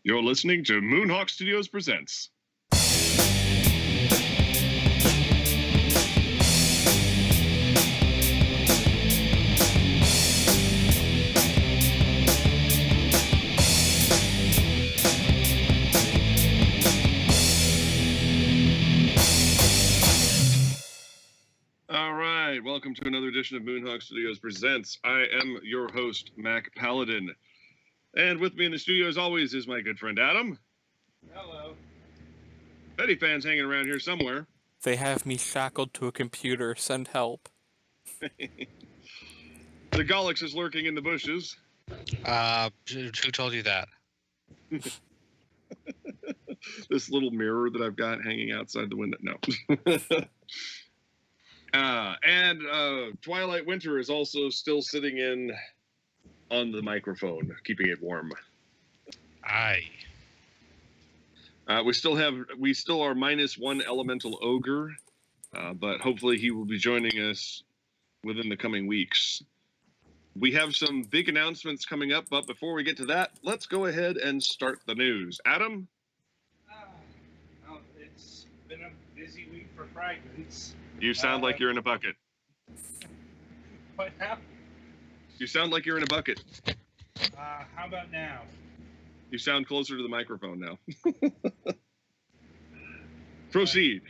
You're listening to Moonhawk Studios Presents. All right, welcome to another edition of Moonhawk Studios Presents. I am your host, Mac Paladin. And with me in the studio, as always, is my good friend Adam. Hello. Betty fans hanging around here somewhere. They have me shackled to a computer. Send help. The Gollix is lurking in the bushes. Who told you that? This little mirror that I've got hanging outside the window. No. And Twilight Winter is also still sitting in on the microphone, keeping it warm. Aye. We still are minus one elemental ogre, but hopefully he will be joining us within the coming weeks. We have some big announcements coming up, but before we get to that, let's go ahead and start the news. Adam? Well, it's been a busy week for Fragments. You sound like you're in a bucket. What happened? You sound like you're in a bucket. How about now? You sound closer to the microphone now. Proceed.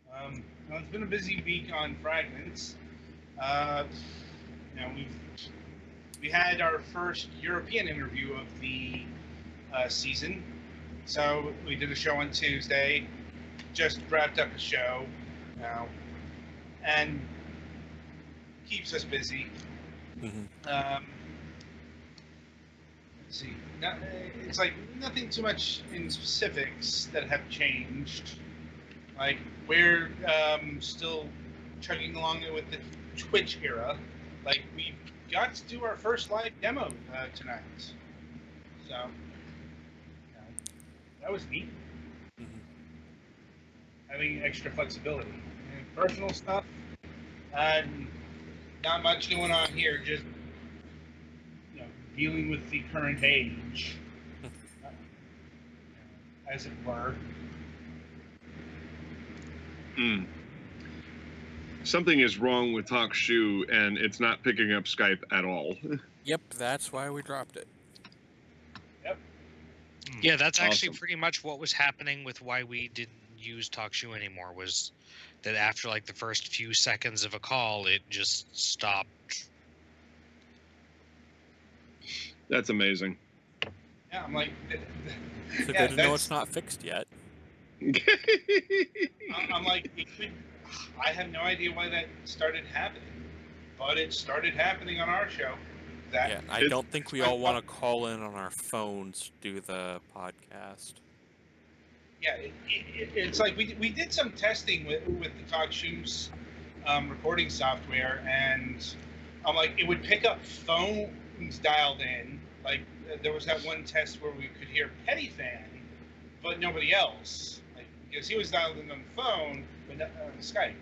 Well, it's been a busy week on Fragments. We had our first European interview of the season. So we did a show on Tuesday. Just wrapped up a show now, and keeps us busy. Mm-hmm. Let's see. It's like nothing too much in specifics that have changed. Like we're still chugging along with the Twitch era. Like we got to do our first live demo tonight, so that was neat. Mm-hmm. Having extra flexibility and personal stuff. Not much going on here. Just dealing with the current age, as it were. Something is wrong with TalkShoe, and it's not picking up Skype at all. Yep, that's why we dropped it. Yep. Yeah, that's actually Awesome. pretty much what was happening with why we didn't use TalkShoe anymore, was that after like the first few seconds of a call, it just stopped. That's amazing. Yeah, I'm like, So good to know it's not fixed yet. I'm like, I have no idea why that started happening, but it started happening on our show. Yeah, I don't think we all want to call in on our phones to do the podcast. Yeah, it's like we did some testing with the TalkShoe's recording software, and I'm like, it would pick up phones dialed in. Like there was that one test where we could hear Petty Fan, but nobody else. Like because he was dialed in on the phone, but not on Skype.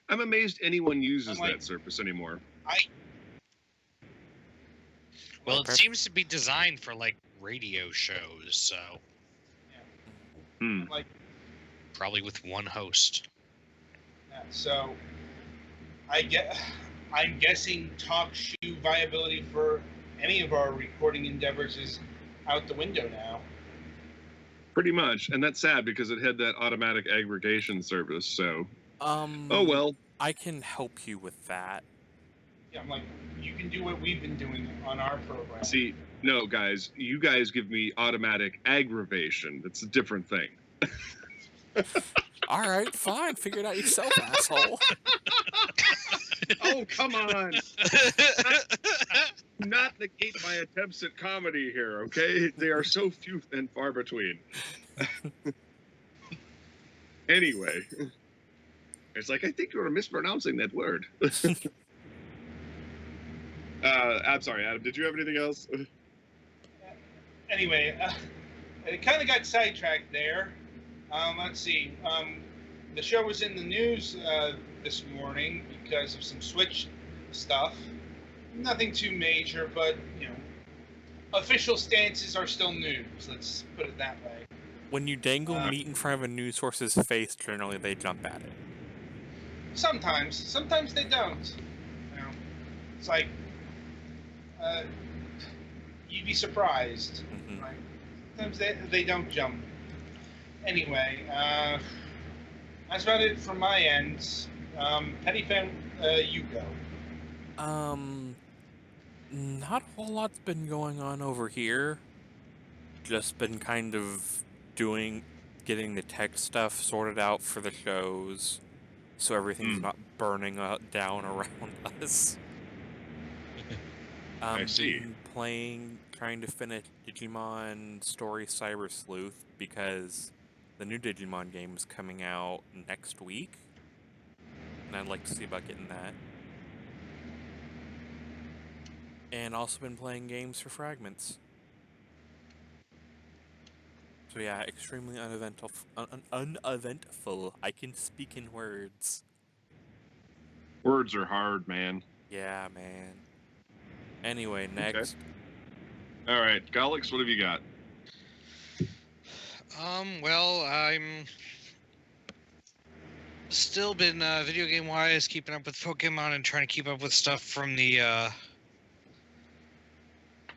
I'm amazed anyone uses like, that service anymore. Well, it seems to be designed for like radio shows, so Like probably with one host. yeah, so I'm guessing TalkShoe viability for any of our recording endeavors is out the window now. Pretty much, and that's sad because it had that automatic aggregation service, so... Oh well. I can help you with that. Yeah, I'm like, you can do what we've been doing on our program. See, no, guys, you guys give me automatic aggravation. That's a different thing. All right, fine. Figure it out yourself, asshole. Oh, come on. Not negate my attempts at comedy here, okay? They are so few and far between. Anyway. It's like, I think you're mispronouncing that word. I'm sorry, Adam. Did you have anything else? Anyway, it kind of got sidetracked there. Let's see. The show was in the news this morning because of some Switch stuff. Nothing too major, but official stances are still news. Let's put it that way. When you dangle meat in front of a news source's face, generally they jump at it. Sometimes they don't. You know, it's like you'd be surprised. Mm-hmm. Right? Sometimes they don't jump. Anyway, that's about it from my end. Petty Fan, you go. Not a whole lot's been going on over here. Just been kind of getting the tech stuff sorted out for the shows, so everything's not burning down around us. I see. Been trying to finish Digimon Story Cyber Sleuth because the new Digimon game is coming out next week, and I'd like to see about getting that. And also been playing games for Fragments. So yeah, extremely uneventful. Uneventful. I can speak in words. Words are hard, man. Yeah, man. Anyway, next. Okay. All right, Golix, what have you got? Well, I'm still been video game wise keeping up with Pokemon and trying to keep up with stuff from the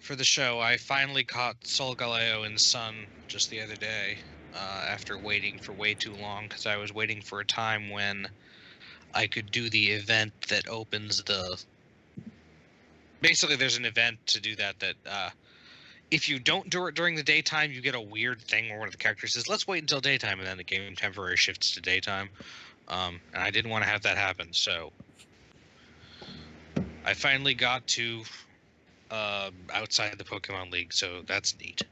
for the show. I finally caught Sol Galeo and Sun just the other day after waiting for way too long because I was waiting for a time when I could do the event that opens the. Basically, there's an event to do that if you don't do it during the daytime, you get a weird thing where one of the characters says, "Let's wait until daytime," and then the game temporarily shifts to daytime. And I didn't want to have that happen, so I finally got to outside the Pokemon League, so that's neat.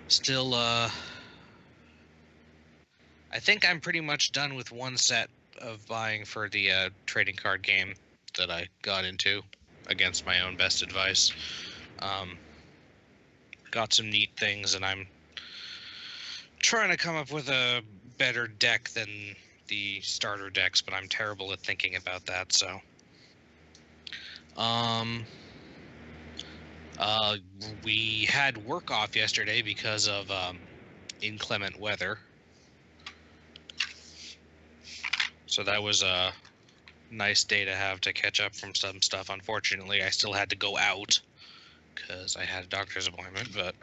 Still, I think I'm pretty much done with one set of buying for the trading card game that I got into against my own best advice. Got some neat things, and I'm trying to come up with a better deck than the starter decks, but I'm terrible at thinking about that, so. We had work off yesterday because of inclement weather. So that was a nice day to have to catch up from some stuff. Unfortunately, I still had to go out because I had a doctor's appointment, but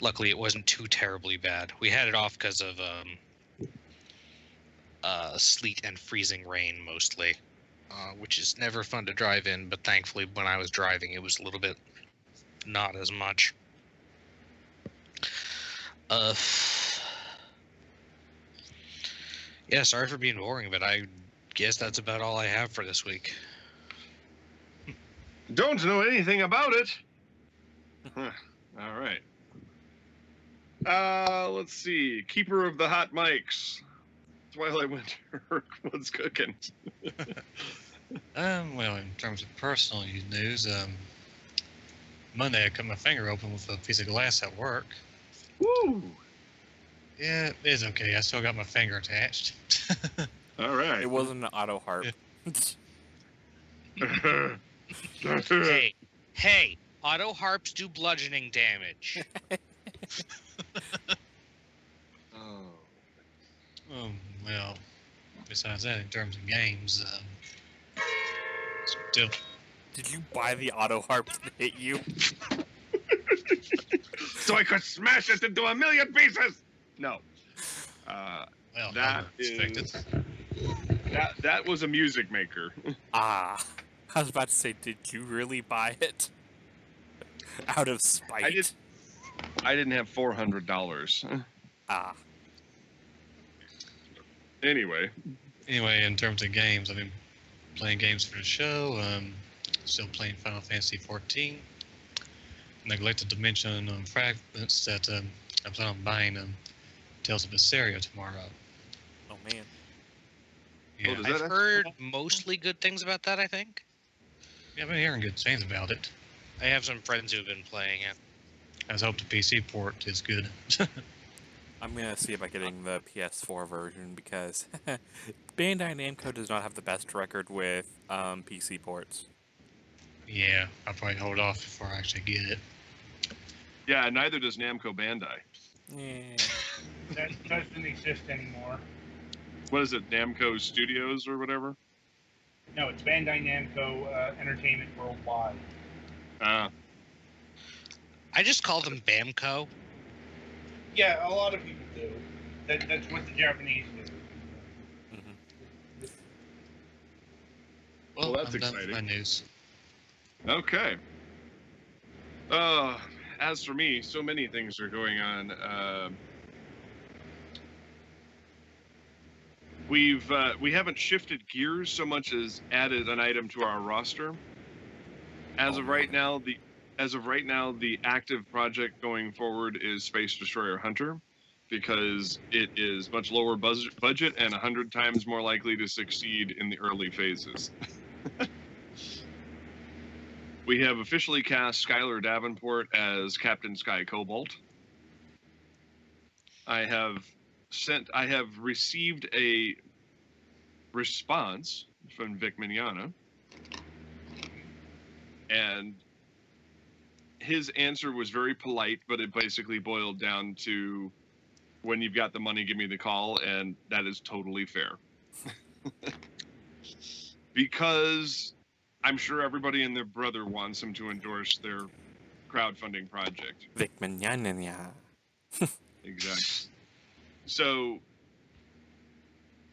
luckily it wasn't too terribly bad. We had it off because of sleet and freezing rain mostly, which is never fun to drive in, but thankfully when I was driving it was a little bit not as much. Yeah, sorry for being boring, but I guess that's about all I have for this week. Don't know anything about it. All right. Let's see. Keeper of the hot mics. Twilight Winter. What's cooking? Well, in terms of personal news, Monday I cut my finger open with a piece of glass at work. Woo! Yeah, it's okay. I still got my finger attached. All right. It wasn't an auto harp. Hey, auto harps do bludgeoning damage. Well, besides that, in terms of games, still. Did you buy the auto harp to hit you? So I could smash it into a million pieces. No. Well, That expected. That was a music maker. I was about to say, did you really buy it? Out of spite? I didn't have $400. Anyway, in terms of games, I've been playing games for the show. Still playing Final Fantasy XIV. Neglected to mention Fragments that I plan on buying Tales of Vesperia tomorrow. Oh man. Yeah, does I've heard mostly good things about that, I think. I've been hearing good things about it. I have some friends who've been playing it. I just hope the PC port is good. I'm gonna see about getting the PS4 version because Bandai Namco does not have the best record with PC ports. Yeah, I'll probably hold off before I actually get it. Yeah, neither does Namco Bandai. Yeah. That doesn't exist anymore. What is it, Namco Studios or whatever? No, it's Bandai Namco Entertainment Worldwide. Ah, I just call them Bamco. Yeah, a lot of people do. That's what the Japanese do. Mhm. Well, that's I'm done with exciting. my news. okay. As for me, so many things are going on. We haven't shifted gears so much as added an item to our roster. As of right now, the active project going forward is Space Destroyer Hunter, because it is much lower budget and 100 times more likely to succeed in the early phases. We have officially cast Skylar Davenport as Captain Sky Cobalt. I have received a response from Vic Mignogna, and his answer was very polite, but it basically boiled down to, when you've got the money, give me the call, and that is totally fair. Because I'm sure everybody and their brother wants him to endorse their crowdfunding project. Vic Mignogna. Exactly. So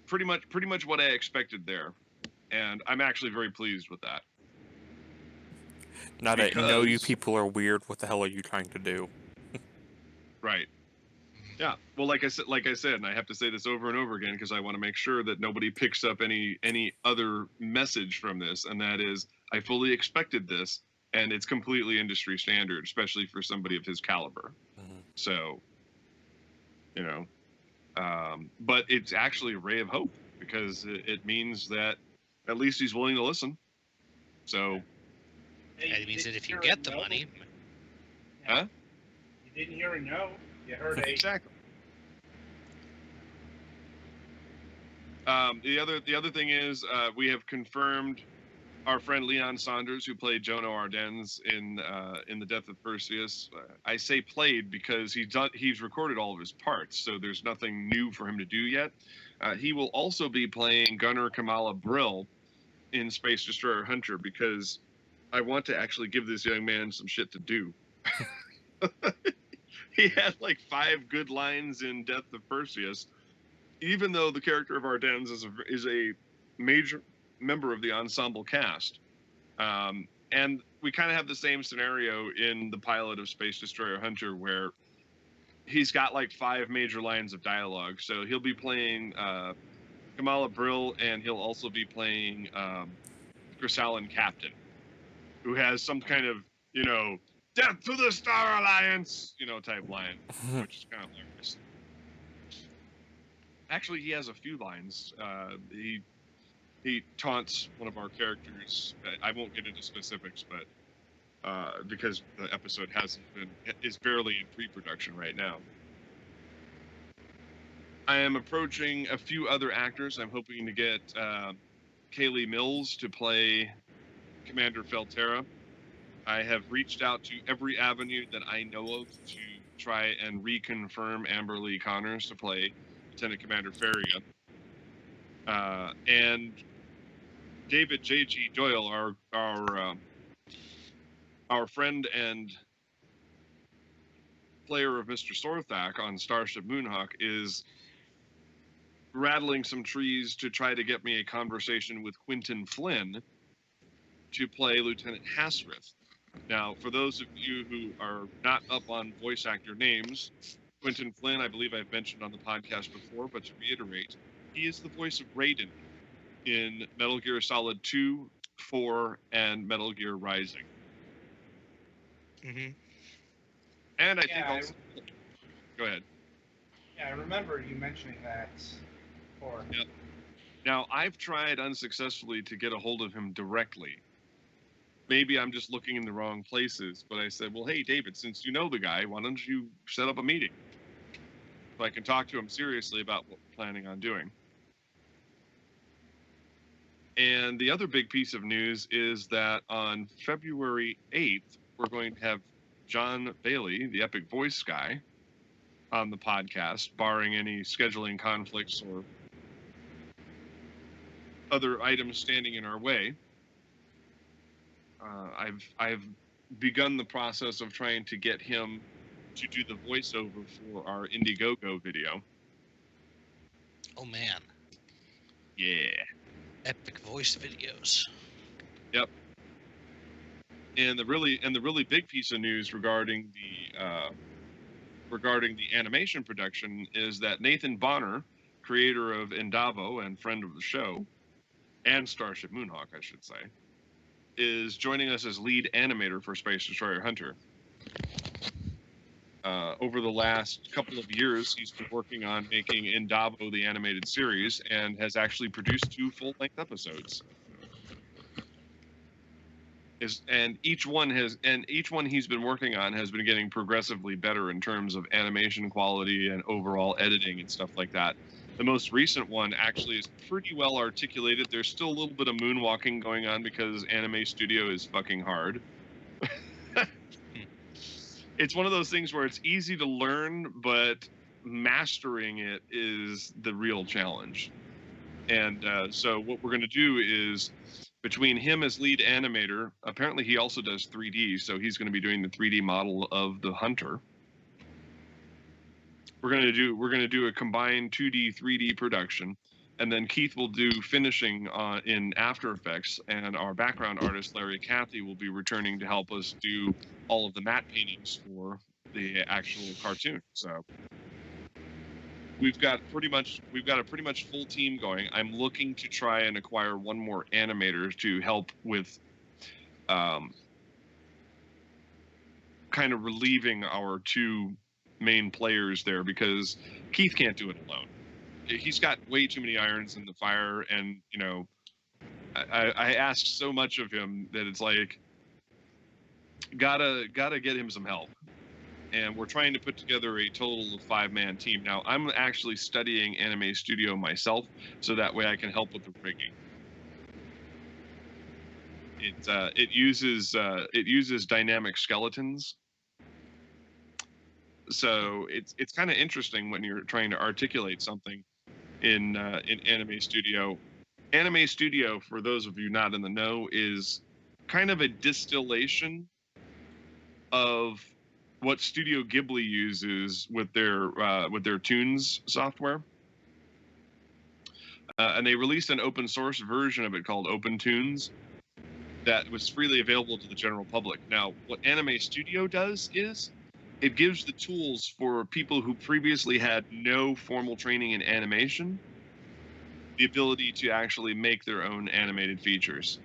pretty much what I expected there, and I'm actually very pleased with that. Now that you know you Because- people are weird, what the hell are you trying to do? Right. Yeah. Well, like I said, and I have to say this over and over again because I want to make sure that nobody picks up any other message from this, and that is, I fully expected this, and it's completely industry standard, especially for somebody of his caliber. Mhm. So, you know, but it's actually a ray of hope, because it means that at least he's willing to listen. So, Hey, It means that if you hear a get the no? money, huh? You didn't hear a no. You heard a. Exactly. The other thing is, we have confirmed our friend Leon Saunders, who played Jono Ardennes in The Death of Perseus. I say played because he's recorded all of his parts, so there's nothing new for him to do yet. He will also be playing Gunnar Kamala Brill in Space Destroyer Hunter, because I want to actually give this young man some shit to do. He had like 5 good lines in Death of Perseus, even though the character of Ardennes is a major member of the ensemble cast. And we kind of have the same scenario in the pilot of Space Destroyer Hunter, where he's got like 5 major lines of dialogue. So he'll be playing Kamala Brill, and he'll also be playing Grisalan Captain, who has some kind of, death to the Star Alliance, type line, which is kind of hilarious. Actually, he has a few lines. He taunts one of our characters. I won't get into specifics, but because the episode is barely in pre-production right now. I am approaching a few other actors. I'm hoping to get Kaylee Mills to play Commander Felterra. I have reached out to every avenue that I know of to try and reconfirm Amber Lee Connors to play Lieutenant Commander Faria. And David J.G. Doyle, our friend and player of Mr. Sorthak on Starship Moonhawk, is rattling some trees to try to get me a conversation with Quentin Flynn to play Lieutenant Hasrith. Now, for those of you who are not up on voice actor names, Quentin Flynn, I believe I've mentioned on the podcast before, but to reiterate, he is the voice of Raiden in Metal Gear Solid 2, 4, and Metal Gear Rising. mm-hmm. And I Yeah, think also... Go ahead. Yeah, I remember you mentioning that before. Yep. Now, I've tried unsuccessfully to get a hold of him directly. Maybe I'm just looking in the wrong places, but I said, well, hey, David, since you know the guy, why don't you set up a meeting? so I can talk to him seriously about what we're planning on doing. And the other big piece of news is that on February 8th, we're going to have John Bailey, the Epic Voice guy, on the podcast, barring any scheduling conflicts or other items standing in our way. I've begun the process of trying to get him to do the voiceover for our Indiegogo video. Oh man, Yeah. epic voice videos. Yep. And the really big piece of news regarding the animation production is that Nathan Bonner, creator of Indavo and friend of the show, and Starship Moonhawk, I should say, is joining us as lead animator for Space Destroyer Hunter. Over the last couple of years, he's been working on making Indavo the animated series and has actually produced 2 full-length episodes. Each one he's been working on has been getting progressively better in terms of animation quality and overall editing and stuff like that. The most recent one actually is pretty well articulated. There's still a little bit of moonwalking going on because Anime Studio is fucking hard. It's one of those things where it's easy to learn, but mastering it is the real challenge. And so what we're going to do is, between him as lead animator, apparently he also does 3D, so he's going to be doing the 3D model of the Hunter. We're going to do a combined 2D 3D production, and then Keith will do finishing in After Effects, and our background artist Larry Cathy will be returning to help us do all of the matte paintings for the actual cartoon. So we've got a pretty much full team going. I'm looking to try and acquire one more animator to help with kind of relieving our 2 main players there, because Keith can't do it alone. He's got way too many irons in the fire, and I ask so much of him that it's like gotta get him some help. And we're trying to put together a total of 5-man team. Now, I'm actually studying Anime Studio myself, so that way I can help with the rigging. It uses dynamic skeletons, so it's kind of interesting when you're trying to articulate something in Anime Studio. Anime Studio, for those of you not in the know, is kind of a distillation of what Studio Ghibli uses with their Toons software. And they released an open source version of it called OpenToons that was freely available to the general public. Now, what Anime Studio does is it gives the tools for people who previously had no formal training in animation the ability to actually make their own animated features.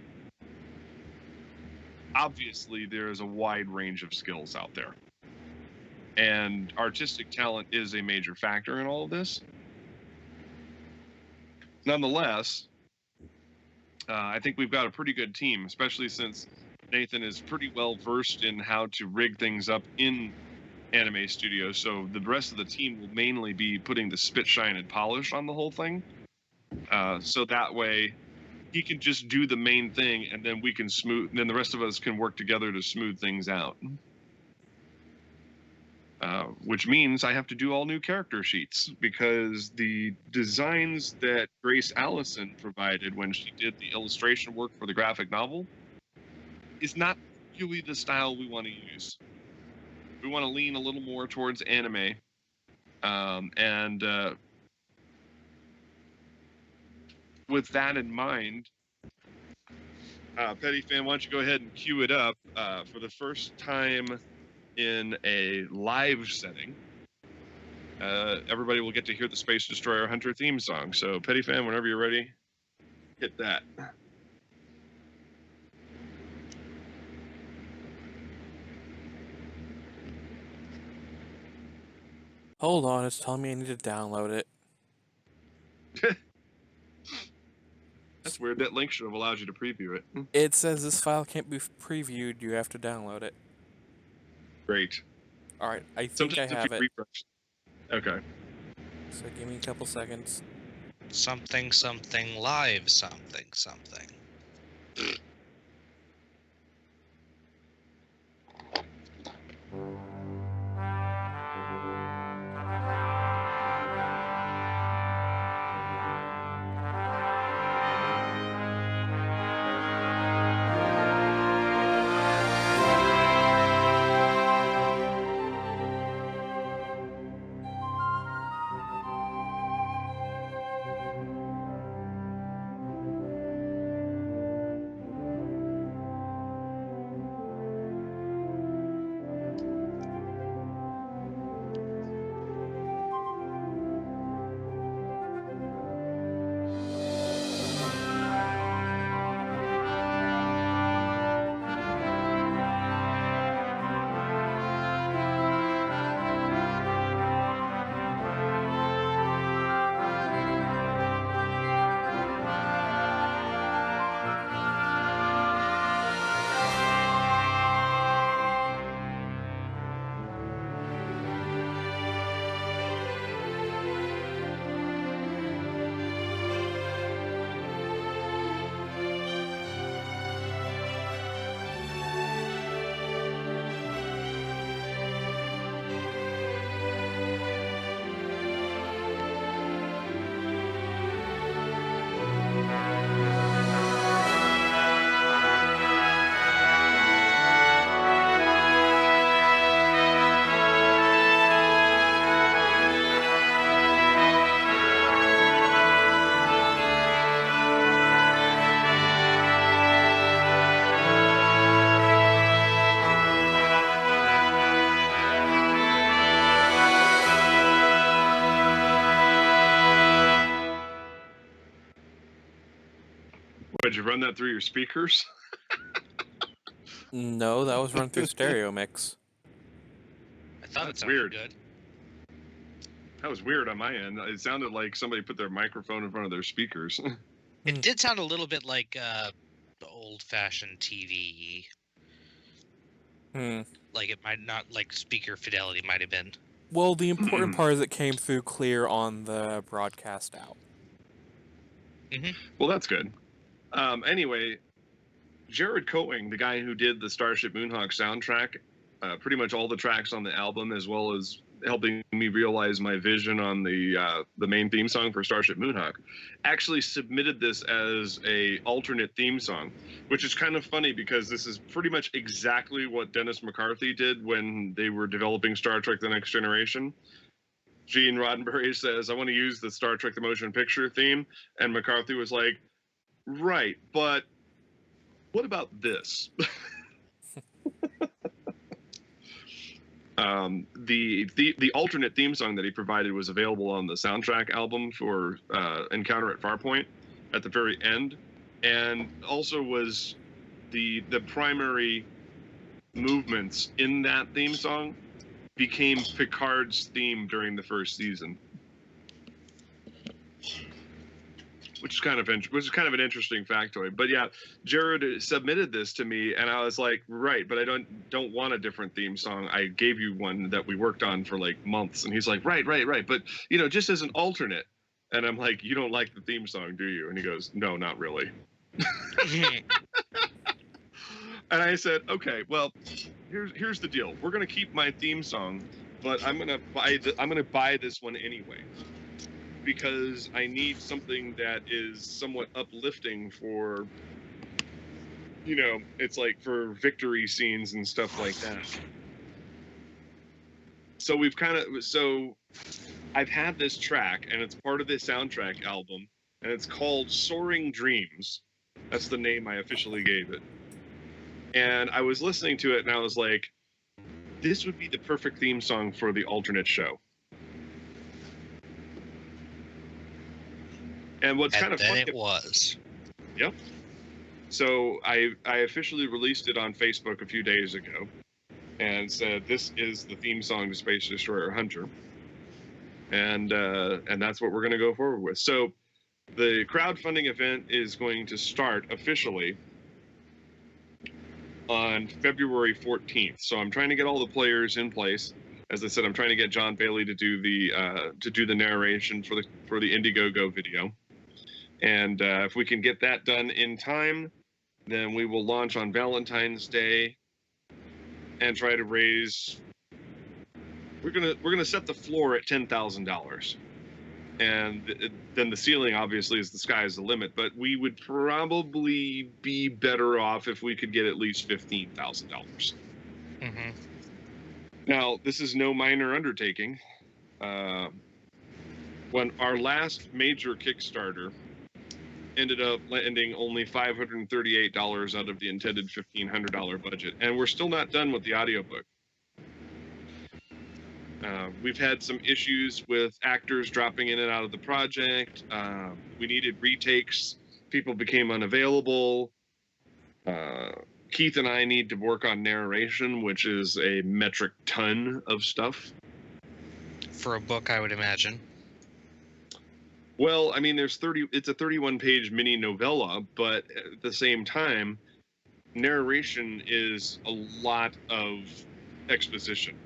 Obviously, there is a wide range of skills out there, and artistic talent is a major factor in all of this. Nonetheless, I think we've got a pretty good team, especially since Nathan is pretty well versed in how to rig things up in Anime Studio, so the rest of the team will mainly be putting the spit, shine, and polish on the whole thing. So that way, he can just do the main thing, and then then the rest of us can work together to smooth things out. Which means I have to do all new character sheets, because the designs that Grace Allison provided when she did the illustration work for the graphic novel is not really the style we want to use. We want to lean a little more towards anime. With that in mind, Petty Fan, why don't you go ahead and cue it up for the first time in a live setting. Everybody will get to hear the Space Destroyer Hunter theme song. So, Petty Fan, whenever you're ready, hit that. Hold on, it's telling me I need to download it. That's weird. That link should have allowed you to preview it. It says this file can't be previewed. You have to download it. Great. All right, I think Sometimes I have if you it. refresh. Okay. So give me a couple seconds. Something something live something something. Did you run that through your speakers? No, that was run through stereo mix. I thought That's it sounded weird. good. That was weird on my end. It sounded like somebody put their microphone in front of their speakers. It did sound a little bit like the old-fashioned TV. Like it might not, like speaker fidelity might have been. Well, the important part is it came through clear on the broadcast out. Well, that's good. Anyway, Jared Coing, the guy who did the Starship Moonhawk soundtrack, pretty much all the tracks on the album, as well as helping me realize my vision on the main theme song for Starship Moonhawk, actually submitted this as a alternate theme song, which is kind of funny because this is pretty much exactly what Dennis McCarthy did when they were developing Star Trek: The Next Generation. Gene Roddenberry says, "I want to use the Star Trek: The Motion Picture theme," and McCarthy was like, "Right, but what about this?" The alternate theme song that he provided was available on the soundtrack album for Encounter at Farpoint at the very end, and also was the primary movements in that theme song became Picard's theme during the first season, which is kind of an interesting factoid. But yeah, Jared submitted this to me, and I was like, right, but I don't want a different theme song. I gave you one that we worked on for like months, and he's like, right, but just as an alternate. And I'm like, you don't like the theme song, do you? And he goes, no, not really. And I said, okay, well, here's the deal. We're gonna keep my theme song, but I'm gonna buy this one anyway, because I need something that is somewhat uplifting for, it's like for victory scenes and stuff like that. So I've had this track, and it's part of the soundtrack album, and it's called Soaring Dreams. That's the name I officially gave it. And I was listening to it, and I was like, this would be the perfect theme song for the alternate show. And what's kind of funny, it was. Yep. So I officially released it on Facebook a few days ago, and said this is the theme song to Space Destroyer Hunter, and that's what we're going to go forward with. So the crowdfunding event is going to start officially on February 14th. So I'm trying to get all the players in place. As I said, I'm trying to get John Bailey to do the narration for the Indiegogo video, and if we can get that done in time, then we will launch on Valentine's Day and try to raise. We're gonna set the floor at $10,000, and then the ceiling obviously is the sky is the limit. But we would probably be better off if we could get at least $15,000. Mm-hmm. Now, this is no minor undertaking. When our last major Kickstarter ended up landing only $538 out of the intended $1,500 budget, and we're still not done with the audiobook. We've had some issues with actors dropping in and out of the project. We needed retakes. People became unavailable. Keith and I need to work on narration, which is a metric ton of stuff. For a book, I would imagine. Well, I mean, it's a 31-page mini novella, but at the same time, narration is a lot of exposition.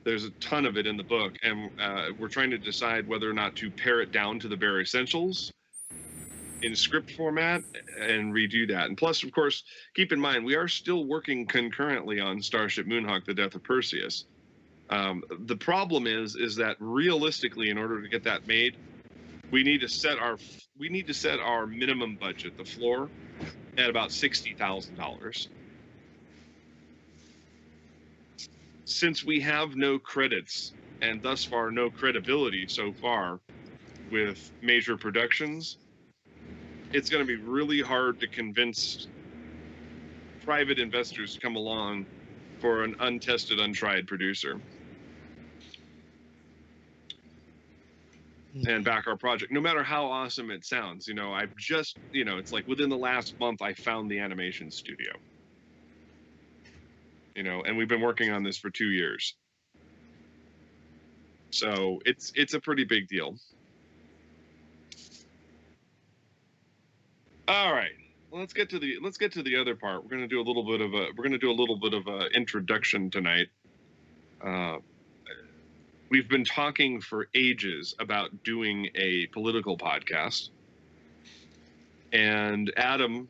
There's a ton of it in the book, and we're trying to decide whether or not to pare it down to the bare essentials in script format and redo that. And plus, of course, keep in mind, we are still working concurrently on Starship Moonhawk, The Death of Perseus. The problem is that realistically, in order to get that made, we need to set our minimum budget, the floor, at about $60,000. Since we have no credits and thus far no credibility so far with major productions, it's going to be really hard to convince private investors to come along for an untested, untried producer and back our project, no matter how awesome it sounds. I've just, it's like within the last month, I found the animation studio, and we've been working on this for 2 years. So it's a pretty big deal. All right, let's get to the other part. We're going to do a little bit of a introduction tonight. We've been talking for ages about doing a political podcast, and Adam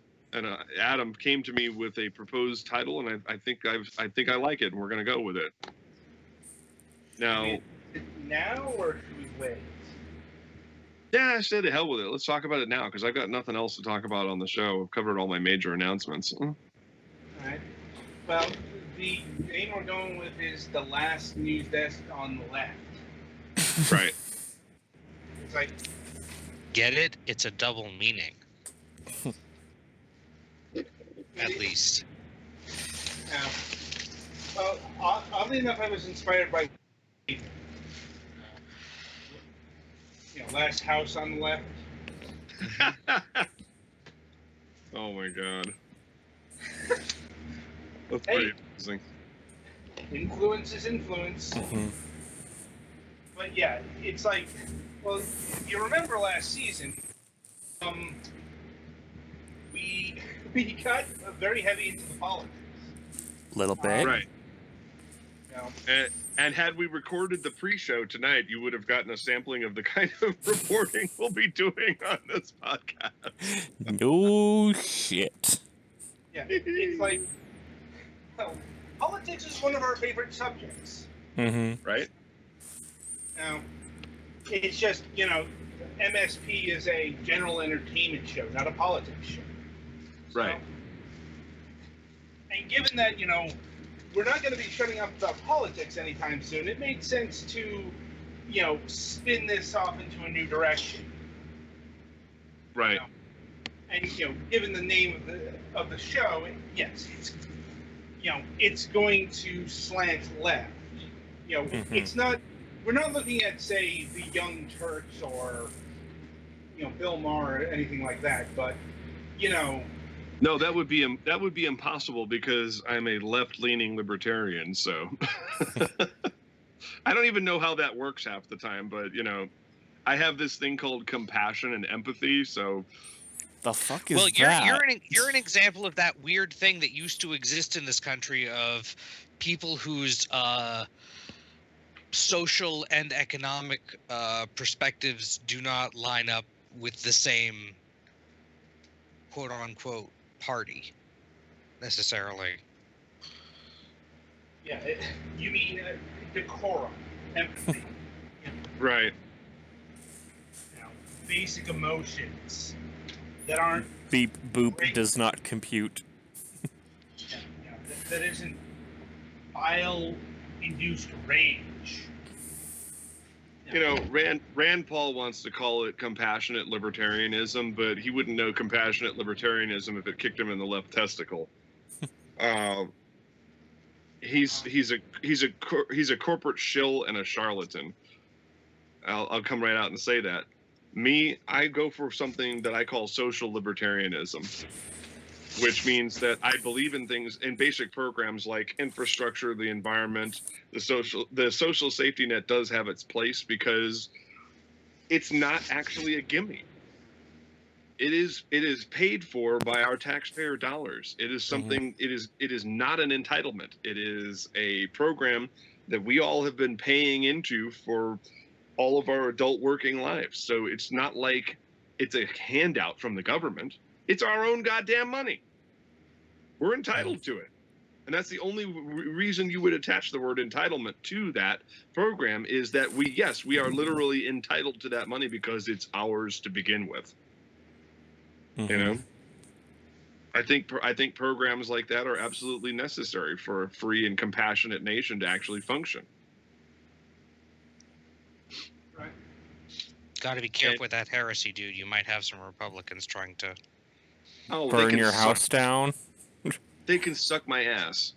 came to me with a proposed title, and I think I like it, and we're going to go with it. Now or should we wait? Yeah, I said to hell with it. Let's talk about it now, because I've got nothing else to talk about on the show. I've covered all my major announcements. All right. Well, the name we're going with is The Last News Desk on the Left. Right. It's like... Get it? It's a double meaning. At least. Well, oddly enough, I was inspired by... Last House on the Left. Oh my god. That's pretty amazing. Influence is influence. Mm-hmm. But yeah, it's like, well, if you remember last season, we got very heavy into the politics. Little bit. Right. And had we recorded the pre-show tonight, you would have gotten a sampling of the kind of reporting we'll be doing on this podcast. No shit. Yeah, it's like, well, politics is one of our favorite subjects. Mm-hmm. Right? Now, it's just, MSP is a general entertainment show, not a politics show. Right. And given that, we're not going to be shutting up about politics anytime soon, it made sense to, spin this off into a new direction. Right. And, given the name of the show, yes, it's going to slant left. Mm-hmm. It's not, we're not looking at, say, the Young Turks or, Bill Maher or anything like that, but, No, that would be impossible because I'm a left-leaning libertarian, so I don't even know how that works half the time, but I have this thing called compassion and empathy, so The fuck is Well, that? you're an example of that weird thing that used to exist in this country of people whose social and economic perspectives do not line up with the same quote-unquote party necessarily. Yeah, you mean decorum, empathy, Right. basic emotions that aren't Beep boop Great. does not compute. that isn't bile-induced rage. You know, Rand Paul wants to call it compassionate libertarianism, but he wouldn't know compassionate libertarianism if it kicked him in the left testicle. He's a corporate shill and a charlatan. I'll come right out and say that. Me, I go for something that I call social libertarianism, which means that I believe in things, in basic programs like infrastructure, the environment, the social safety net does have its place because it's not actually a gimme. It is paid for by our taxpayer dollars. It is something. It is not an entitlement. It is a program that we all have been paying into for all of our adult working lives. So it's not like it's a handout from the government. It's our own goddamn money. We're entitled to it. And that's the only reason you would attach the word entitlement to that program is that we are literally entitled to that money because it's ours to begin with. You know? I think programs like that are absolutely necessary for a free and compassionate nation to actually function. Right. Got to be careful with that heresy, dude. You might have some Republicans trying to Burn your house down. They can suck my ass.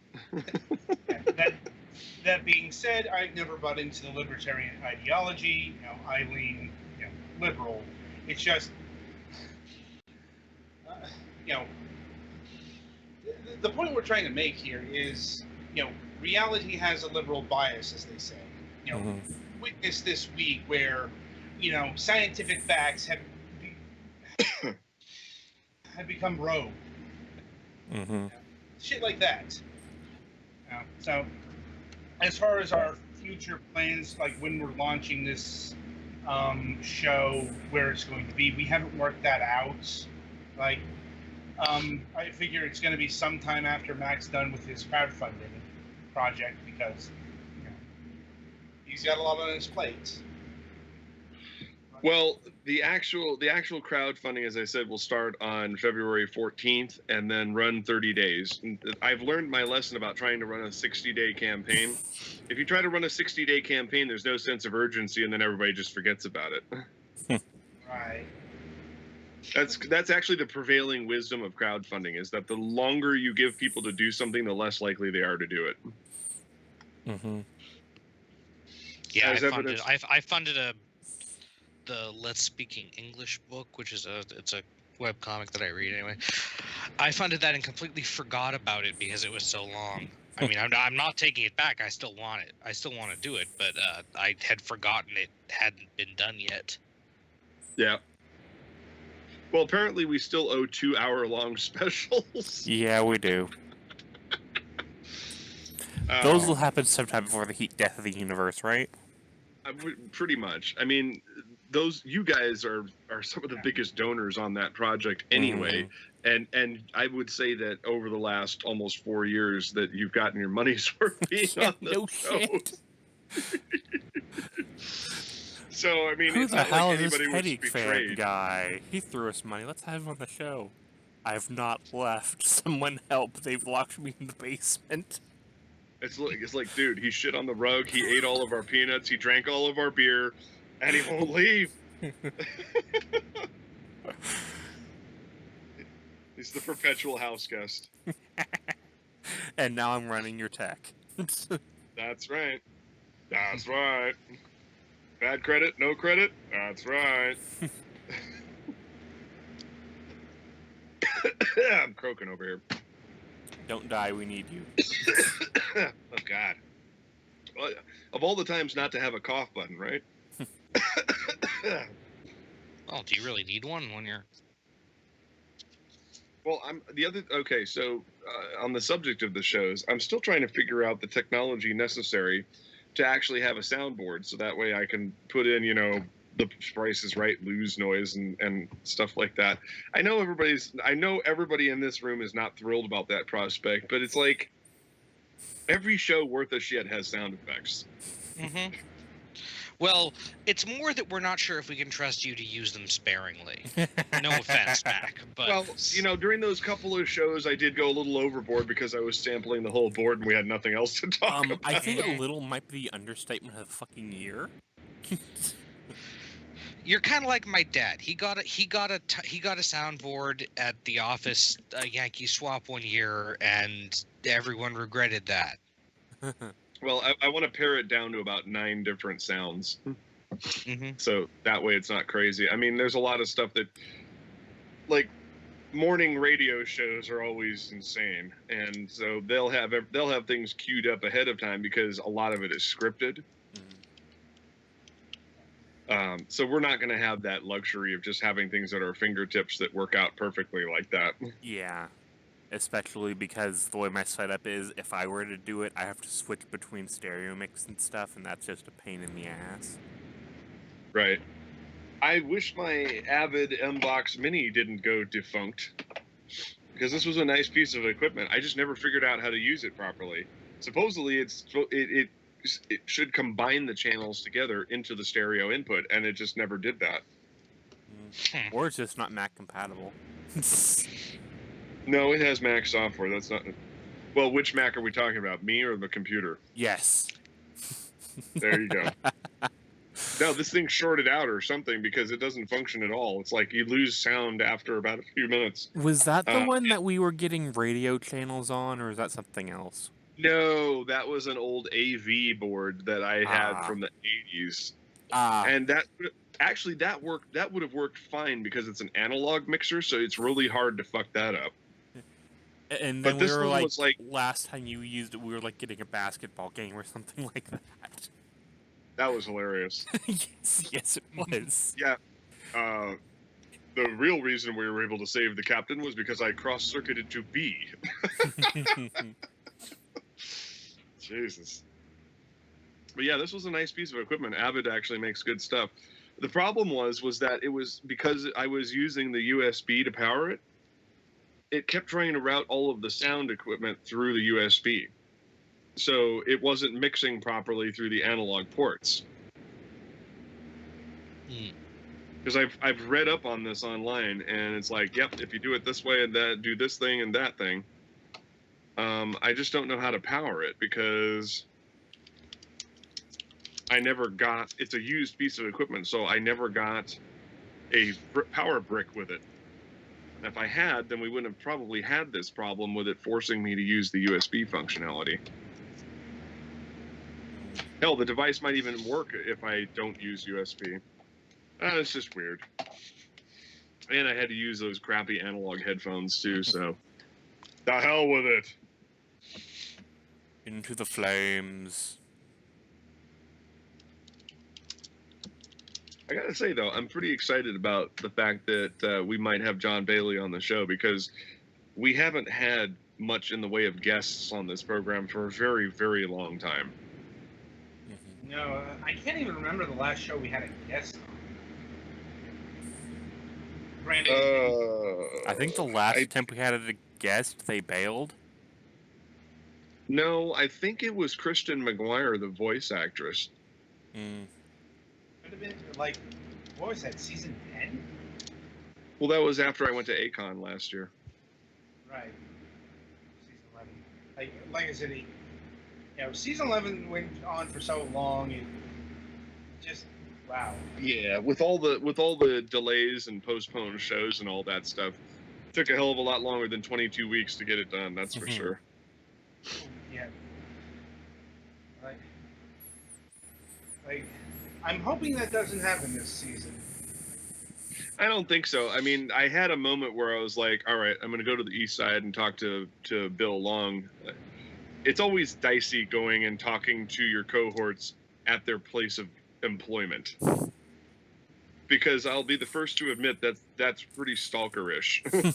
That being said, I've never bought into the libertarian ideology. I lean, liberal. It's just, the point we're trying to make here is, reality has a liberal bias, as they say. Witness this week where, scientific facts have become rogue. Shit like that. So, as far as our future plans, like when we're launching this show, where it's going to be, we haven't worked that out. Like, I figure it's going to be sometime after Mac's done with his crowdfunding project because he's got a lot on his plate. Well, the actual crowdfunding, as I said, will start on February 14th and then run 30 days. And I've learned my lesson about trying to run a 60-day campaign. If you try to run a 60-day campaign, there's no sense of urgency, and then everybody just forgets about it. Right. That's actually the prevailing wisdom of crowdfunding, is that the longer you give people to do something, the less likely they are to do it. Yeah, I funded the Let's Speaking English book, which is it's a web comic that I read anyway. I funded that and completely forgot about it because it was so long. I mean, I'm not taking it back. I still want it. I still want to do it, but I had forgotten it hadn't been done yet. Yeah. Well, apparently we still owe 2-hour-long specials. Yeah, we do. Those will happen sometime before the heat death of the universe, right? Pretty much. I mean, you guys are some of the biggest donors on that project anyway. And I would say that over the last almost 4 years that you've gotten your money's worth being on the show. Shit. So, I mean, Who it's the not hell like is this anybody was Headache fan betrayed. guy? He threw us money. Let's have him on the show. I've not left. Someone help. They've locked me in the basement. It's like, dude, he shit on the rug. He ate all of our peanuts. He drank all of our beer, and he won't leave. He's the perpetual house guest. And now I'm running your tech. That's right. That's right. Bad credit, no credit. That's right. I'm croaking over here. Don't die, we need you. Oh, God. Well, of all the times not to have a cough button, right? Oh, do you really need one when you're... Well, okay, so on the subject of the shows, I'm still trying to figure out the technology necessary to actually have a soundboard, so that way I can put in, the Price is Right, lose noise and stuff like that. I know everybody in this room is not thrilled about that prospect, but it's like every show worth a shit has sound effects. Mm-hmm. Well, it's more that we're not sure if we can trust you to use them sparingly. No offense, Mac, but Well, during those couple of shows, I did go a little overboard because I was sampling the whole board and we had nothing else to talk about. I think a little might be the understatement of the fucking year. you're kind of like my dad. He got a soundboard at the office Yankee Swap one year, and everyone regretted that. Well, I want to pare it down to about 9 different sounds. Mm-hmm. So that way it's not crazy. I mean, there's a lot of stuff that, like, morning radio shows are always insane, and so they'll have things queued up ahead of time because a lot of it is scripted. So we're not going to have that luxury of just having things at our fingertips that work out perfectly like that. Yeah. Especially because the way my setup is, if I were to do it, I have to switch between stereo mix and stuff, and that's just a pain in the ass. Right. I wish my Avid M-Box Mini didn't go defunct, because this was a nice piece of equipment. I just never figured out how to use it properly. Supposedly, it should combine the channels together into the stereo input, and it just never did that. Or it's just not Mac compatible. No, it has Mac software. That's not... Well, which Mac are we talking about? Me or the computer? Yes. There you go. No, this thing's shorted out or something because it doesn't function at all. It's like you lose sound after about a few minutes. Was that the one that we were getting radio channels on, or is that something else? No, that was an old AV board that I had from the 80s. And that would have worked fine because it's an analog mixer, so it's really hard to fuck that up. And then we were like, last time you used it, we were like getting a basketball game or something like that. That was hilarious. yes, it was. Yeah. The real reason we were able to save the captain was because I cross-circuited to B. Jesus. But yeah, this was a nice piece of equipment. Avid actually makes good stuff. The problem was that it was because I was using the USB to power it, it kept trying to route all of the sound equipment through the USB. So it wasn't mixing properly through the analog ports. Because I've read up on this online, and it's like, yep, if you do it this way and that, do this thing and that thing. I just don't know how to power it because I never got, it's a used piece of equipment, so I never got a power brick with it. And if I had, then we wouldn't have probably had this problem with it forcing me to use the USB functionality. Hell, the device might even work if I don't use USB. It's just weird. And I had to use those crappy analog headphones too, so the hell with it. Into the flames. I gotta say though, I'm pretty excited about the fact that we might have John Bailey on the show because we haven't had much in the way of guests on this program for a very, very long time. No, I can't even remember the last show we had a guest on. Brandon. I think the last attempt we had at a guest, they bailed. No, I think it was Kristen McGuire, the voice actress. Could have been like, what was that, season 10? Well, that was after I went to A-Kon last year. Right. Season 11. Like I said, season 11 went on for so long, it just, wow. Yeah, with all the delays and postponed shows and all that stuff, it took a hell of a lot longer than 22 weeks to get it done, that's for sure. Yeah. Like, I'm hoping that doesn't happen this season. I don't think so. I mean, I had a moment where I was like, all right, I'm going to go to the east side and talk to Bill Long. It's always dicey going and talking to your cohorts at their place of employment. because I'll be the first to admit that's pretty stalkerish.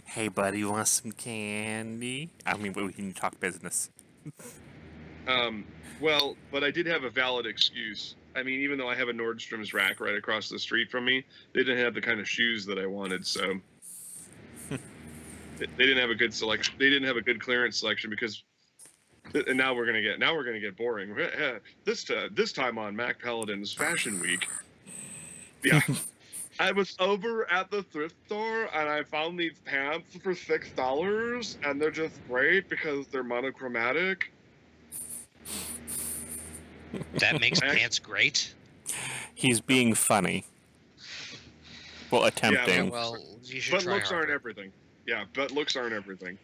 Hey, buddy, you want some candy? I mean, we can talk business. Well, but I did have a valid excuse. I mean, even though I have a Nordstrom's rack right across the street from me, they didn't have the kind of shoes that I wanted, so they didn't have a good selection. They didn't have a good clearance selection because. And now we're gonna get boring. This time on Mac Paladin's Fashion Week, yeah, I was over at the thrift store and I found these pants for $6, and they're just great because they're monochromatic. That makes pants great. He's being funny. Well, attempting. Well, you should But try looks aren't harder. everything. Yeah, but looks aren't everything.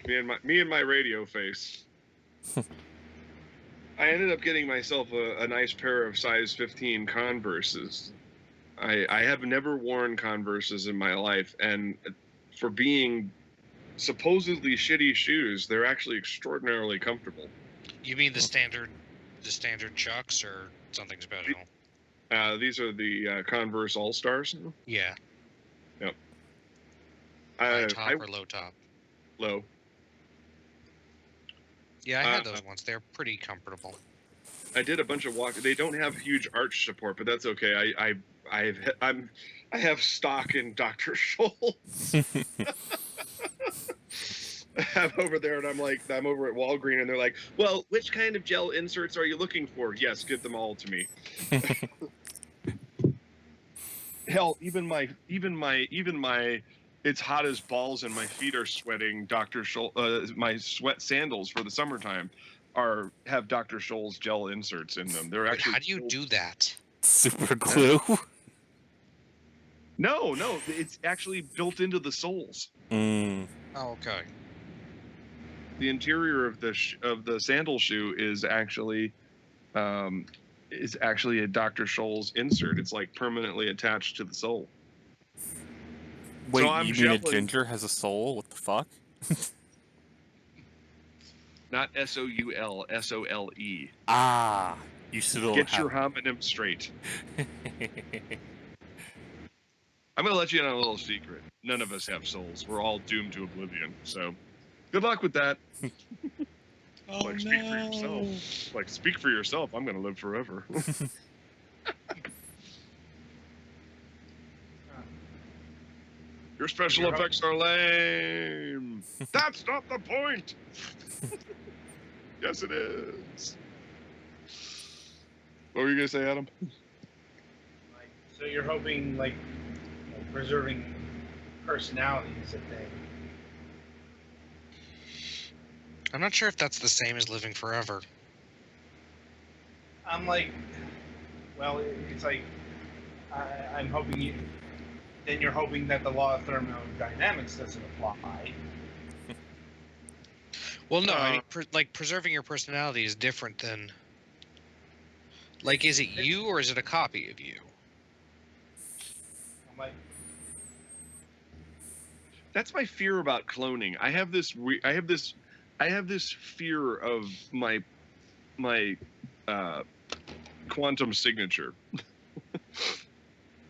Me and my radio face. I ended up getting myself a nice pair of size 15 Converses. I have never worn Converses in my life, and for being supposedly shitty shoes, they're actually extraordinarily comfortable. You mean the standard Chucks or something special? These are the Converse All Stars. Yeah. Yep. High top or low top? Low. Yeah, I had those once. They're pretty comfortable. I did a bunch of walk. They don't have huge arch support, but that's okay. I have stock in Dr. Scholl's. I'm over there, and I'm over at Walgreens, and they're like, "Well, which kind of gel inserts are you looking for?" Yes, give them all to me. Hell, even my, it's hot as balls and my feet are sweating. Dr. Scholl, my sweat sandals for the summertime have Dr. Scholl's gel inserts in them. They're Wait, actually. how do you do that? Super glue. No, it's actually built into the soles. Mm. Oh, okay. The interior of the sandal shoe is actually a Dr. Scholl's insert. It's like permanently attached to the sole. Wait, So I'm you mean a gelling- ginger has a soul? What the fuck? Not SOUL, SOLE. Ah, you still Get have... your homonym straight. I'm going to let you in on a little secret. None of us have souls. We're all doomed to oblivion. So, good luck with that. Oh, Speak for yourself. Speak for yourself. I'm going to live forever. Your special effects are lame. That's not the point. Yes, it is. What were you going to say, Adam? So you're hoping, preserving personality is a thing. I'm not sure if that's the same as living forever. I'm it's like, I'm hoping then you're hoping that the law of thermodynamics doesn't apply. Well, no, I mean, preserving your personality is different than... is it you or is it a copy of you? I'm like, That's my fear about cloning. I have this fear of my quantum signature.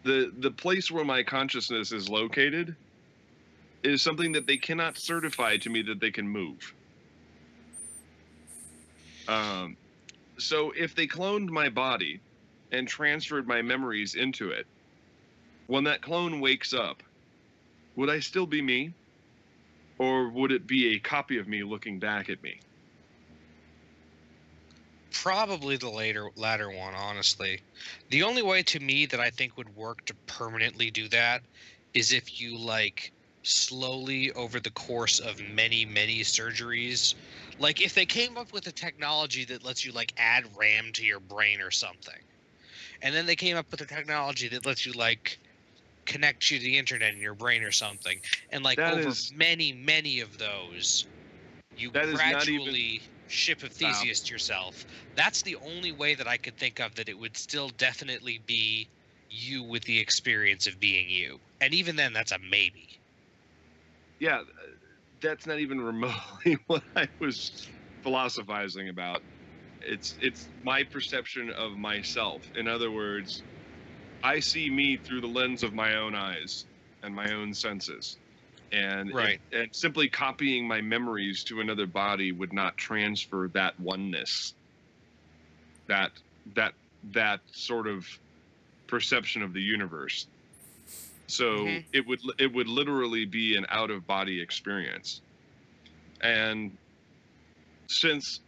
The place where my consciousness is located is something that they cannot certify to me that they can move. So if they cloned my body and transferred my memories into it, when that clone wakes up, would I still be me? Or would it be a copy of me looking back at me? Probably the latter one, honestly. The only way to me that I think would work to permanently do that is if you, slowly over the course of many, many surgeries, if they came up with a technology that lets you, add RAM to your brain or something. And then they came up with a technology that lets you, connect you to the internet in your brain or something. And, many, many of those, you gradually ship of Theseus to yourself. That's the only way that I could think of that it would still definitely be you with the experience of being you. And even then, that's a maybe. Yeah, that's not even remotely what I was philosophizing about. it's my perception of myself. In other words, I see me through the lens of my own eyes and my own senses. And Right. and simply copying my memories to another body would not transfer that oneness, that sort of perception of the universe. So it would literally be an out of body experience. And since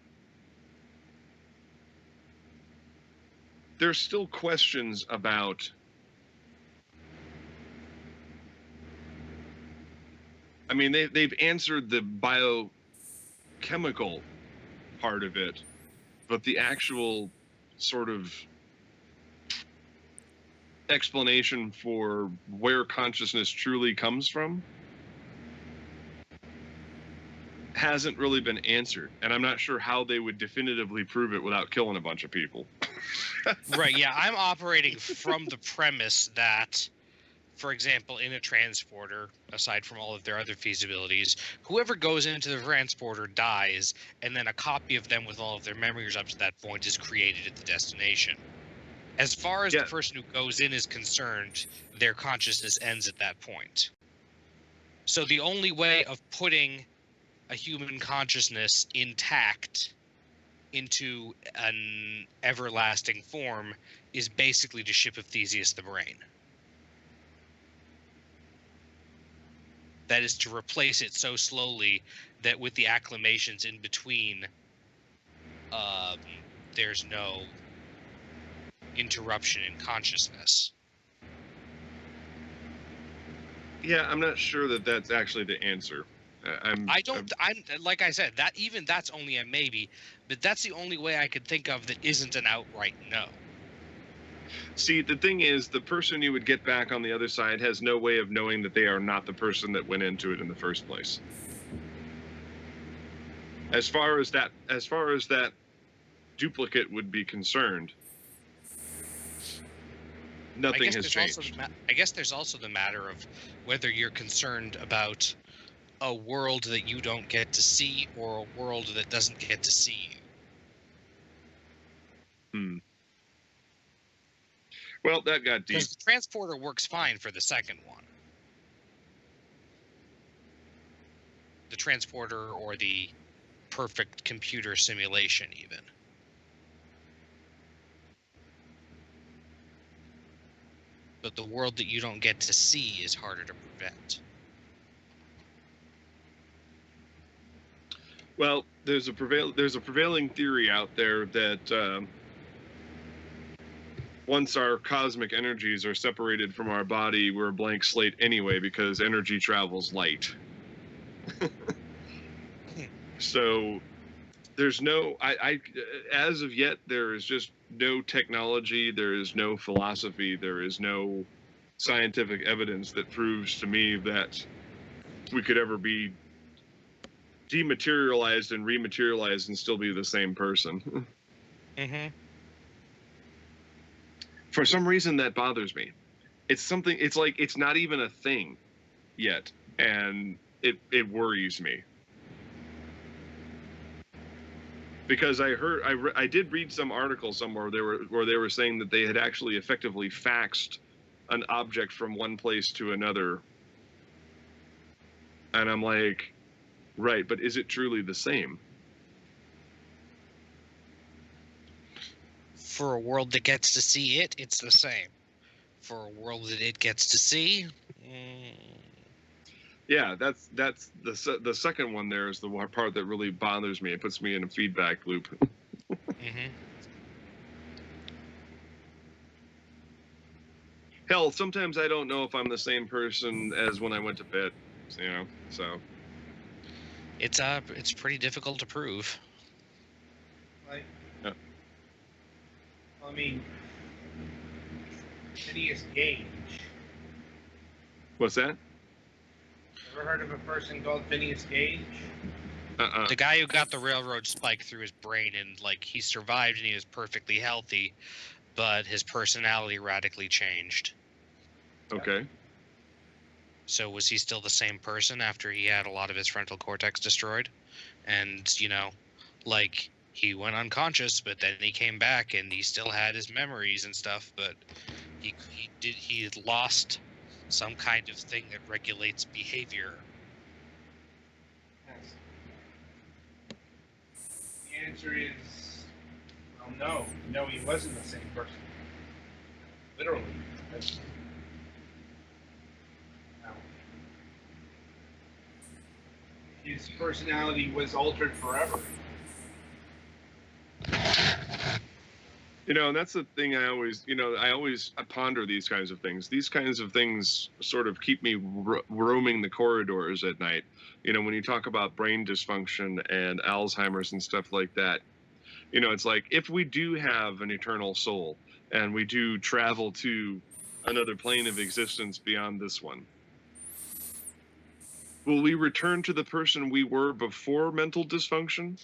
there's still questions about, I mean, they've answered the biochemical part of it, but the actual sort of explanation for where consciousness truly comes from hasn't really been answered. And I'm not sure how they would definitively prove it without killing a bunch of people. Right, yeah, I'm operating from the premise that, for example, in a transporter, aside from all of their other feasibilities, whoever goes into the transporter dies, and then a copy of them with all of their memories up to that point is created at the destination. As far as the person who goes in is concerned, their consciousness ends at that point. So the only way of putting a human consciousness intact into an everlasting form is basically to ship of Theseus the brain. That is to replace it so slowly that with the acclamations in between, there's no interruption in consciousness. Yeah, I'm not sure that that's actually the answer. I'm like I said, that's only a maybe, but that's the only way I could think of that isn't an outright no. See, the thing is, the person you would get back on the other side has no way of knowing that they are not the person that went into it in the first place. As far as that duplicate would be concerned, nothing has changed. I guess there's also the matter of whether you're concerned about a world that you don't get to see or a world that doesn't get to see you. Well, that got deep. Because the transporter works fine for the second one. The transporter or the perfect computer simulation, even. But the world that you don't get to see is harder to prevent. Well, there's a prevailing theory out there that once our cosmic energies are separated from our body, we're a blank slate anyway, because energy travels light. So there's no, as of yet, there is just no technology, there is no philosophy, there is no scientific evidence that proves to me that we could ever be dematerialized and rematerialized and still be the same person. Mm-hmm. For some reason, that bothers me. It's like it's not even a thing yet, and it worries me. Because I did read some article somewhere where they were saying that they had actually effectively faxed an object from one place to another, and I'm like, right, but is it truly the same? For a world that gets to see it, it's the same. For a world that it gets to see, yeah, that's the second one. There is the part that really bothers me. It puts me in a feedback loop. Mm-hmm. Hell, sometimes I don't know if I'm the same person as when I went to bed. You know, so It's pretty difficult to prove. Like, yeah. I mean, Phineas Gage. What's that? Ever heard of a person called Phineas Gage? The guy who got the railroad spike through his brain and he survived and he was perfectly healthy, but his personality radically changed. Okay. So was he still the same person after he had a lot of his frontal cortex destroyed? And, he went unconscious, but then he came back and he still had his memories and stuff, but he had lost some kind of thing that regulates behavior. Yes. The answer is, well, no. No, he wasn't the same person. Literally. No. His personality was altered forever. And that's the thing I always ponder these kinds of things. These kinds of things sort of keep me roaming the corridors at night. When you talk about brain dysfunction and Alzheimer's and stuff like that, it's like, if we do have an eternal soul and we do travel to another plane of existence beyond this one, will we return to the person we were before mental dysfunction?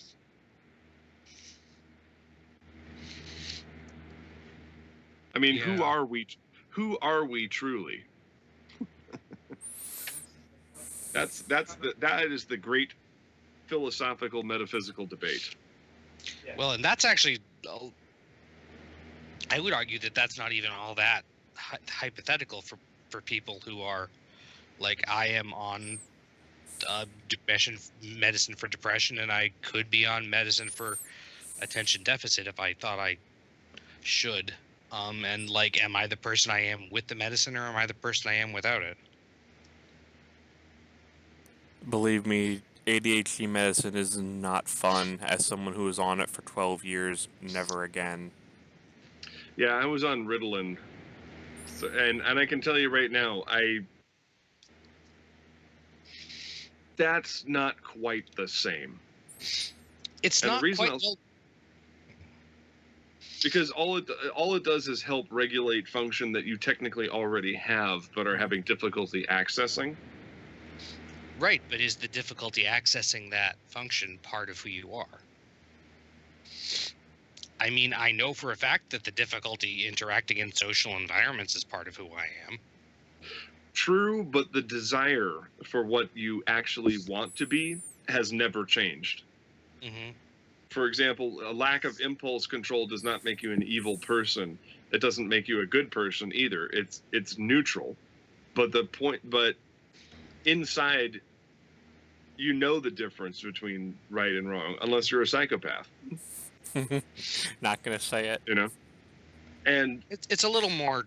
I mean, Yeah. who are we? Who are we truly? That is the great philosophical metaphysical debate. Yeah. Well, and that's actually, I would argue that that's not even all that hypothetical for people who are, like, I am on medicine for depression, and I could be on medicine for attention deficit if I thought I should. And, like, am I the person I am with the medicine, or am I the person I am without it? Believe me, ADHD medicine is not fun. As someone who was on it for 12 years, never again. Yeah, I was on Ritalin, and I can tell you right now, that's not quite the same. It's And the not reason quite. Because all it does is help regulate function that you technically already have, but are having difficulty accessing. Right, but is the difficulty accessing that function part of who you are? I mean, I know for a fact that the difficulty interacting in social environments is part of who I am. True, but the desire for what you actually want to be has never changed. Mm-hmm. For example, a lack of impulse control does not make you an evil person. It doesn't make you a good person either. It's neutral. But inside, the difference between right and wrong, unless you're a psychopath. Not gonna say it. And It's a little more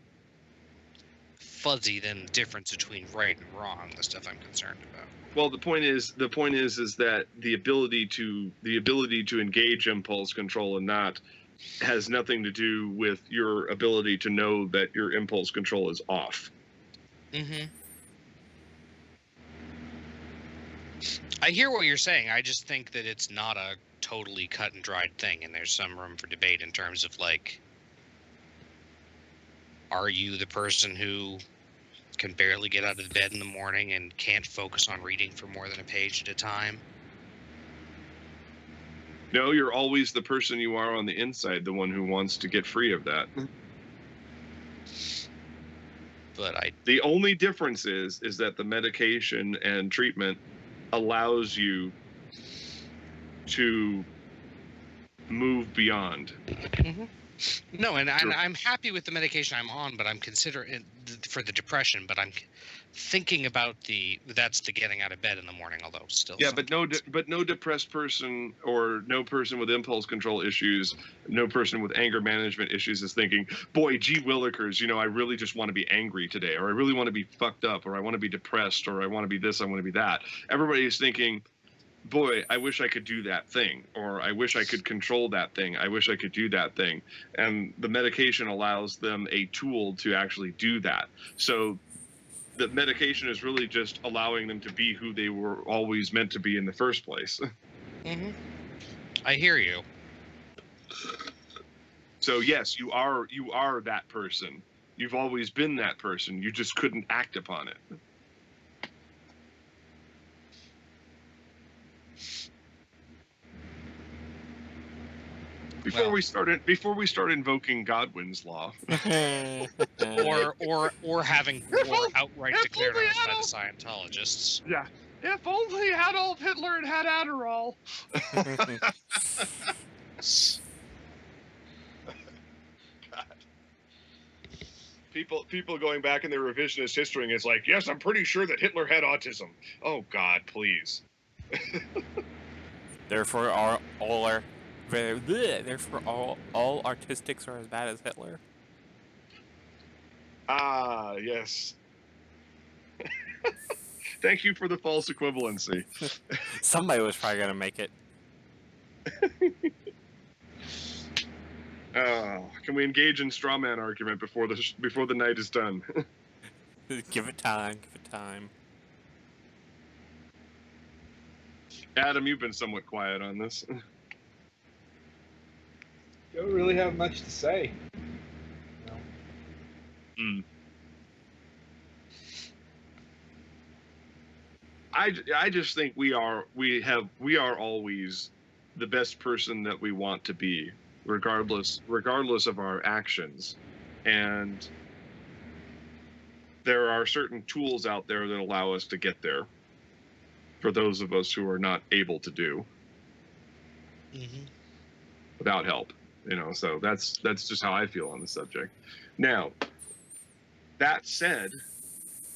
fuzzy than difference between right and wrong, the stuff I'm concerned about. well, the point is that the ability to engage impulse control and not has nothing to do with your ability to know that your impulse control is off. Mm-hmm. I hear what you're saying. I just think that it's not a totally cut and dried thing, and there's some room for debate in terms of, like, are you the person who can barely get out of bed in the morning and can't focus on reading for more than a page at a time? No, you're always the person you are on the inside, the one who wants to get free of that. But The only difference is that the medication and treatment allows you to move beyond. Mm-hmm. No, and I'm happy with the medication I'm on, but I'm considering for the depression. But I'm thinking about that's the getting out of bed in the morning. Although still, Yeah, but no depressed person or no person with impulse control issues, no person with anger management issues is thinking, boy, gee willikers, I really just want to be angry today, or I really want to be fucked up, or I want to be depressed, or I want to be this, I want to be that. Everybody's thinking, boy, I wish I could do that thing, or I wish I could control that thing, I wish I could do that thing. And the medication allows them a tool to actually do that. So the medication is really just allowing them to be who they were always meant to be in the first place. Mm-hmm. I hear you. So yes, you are that person. You've always been that person. You just couldn't act upon it. Before we start invoking Godwin's law. or having war outright declared on us by the Scientologists. Yeah. If only Adolf Hitler had Adderall. People going back in their revisionist history, and it's like, yes, I'm pretty sure that Hitler had autism. Oh God, please. Therefore, therefore all artistics are as bad as Hitler. Ah, yes. Thank you for the false equivalency. Somebody was probably gonna make it. Can we engage in straw man argument before the night is done? Give it time. Give it time. Adam, you've been somewhat quiet on this. Don't really have much to say. No. Mm. I just think we are always the best person that we want to be, regardless of our actions. And there are certain tools out there that allow us to get there, for those of us who are not able to do without help. So that's just how I feel on the subject. Now, that said,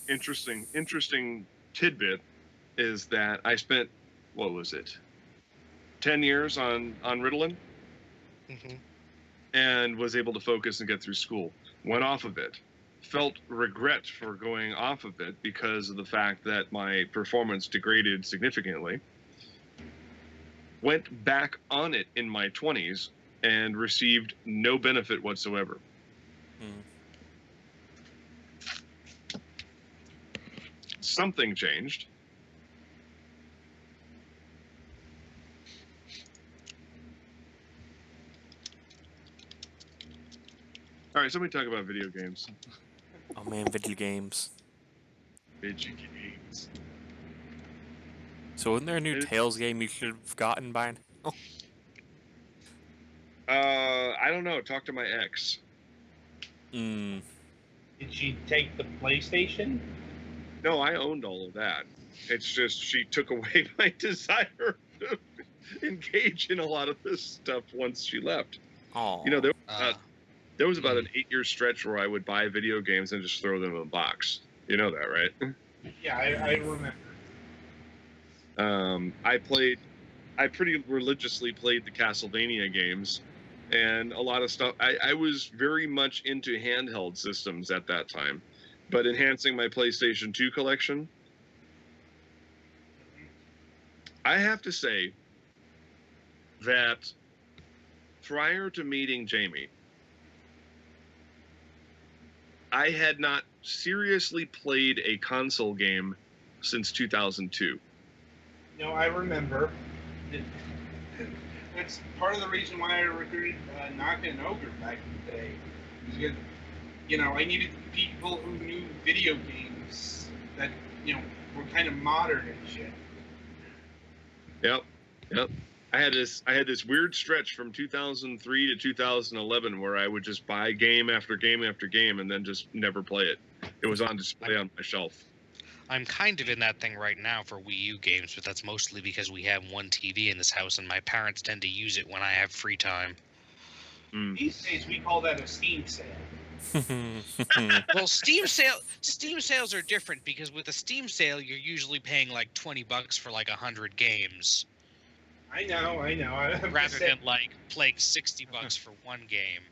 interesting tidbit is that I spent, what was it, 10 years on Ritalin, and was able to focus and get through school. Went off of it. Felt regret for going off of it because of the fact that my performance degraded significantly. Went back on it in my 20s and received no benefit whatsoever. Something changed. All right, somebody talk about video games. Oh man, video games. Video games. So isn't there a new Tales game you should have gotten by now? I don't know. Talk to my ex. Did she take the PlayStation? No, I owned all of that. It's just she took away my desire to engage in a lot of this stuff once she left. Oh. There was about an 8-year stretch where I would buy video games and just throw them in a box. You know that, right? Yeah, I remember. I pretty religiously played the Castlevania games and a lot of stuff. I was very much into handheld systems at that time, but enhancing my PlayStation 2 collection, I have to say that prior to meeting Jamie, I had not seriously played a console game since 2002. No, I remember. That's part of the reason why I recruited Naka and Ogre back in the day. Because, I needed people who knew video games that, were kind of modern and shit. Yep. I had this weird stretch from 2003 to 2011 where I would just buy game after game after game and then just never play it. It was on display on my shelf. I'm kind of in that thing right now for Wii U games, but that's mostly because we have one TV in this house and my parents tend to use it when I have free time. These days we call that a Steam sale. Well, Steam sales are different because with a Steam sale you're usually paying like $20 for like 100 games. I know. Rather than like playing $60 for one game.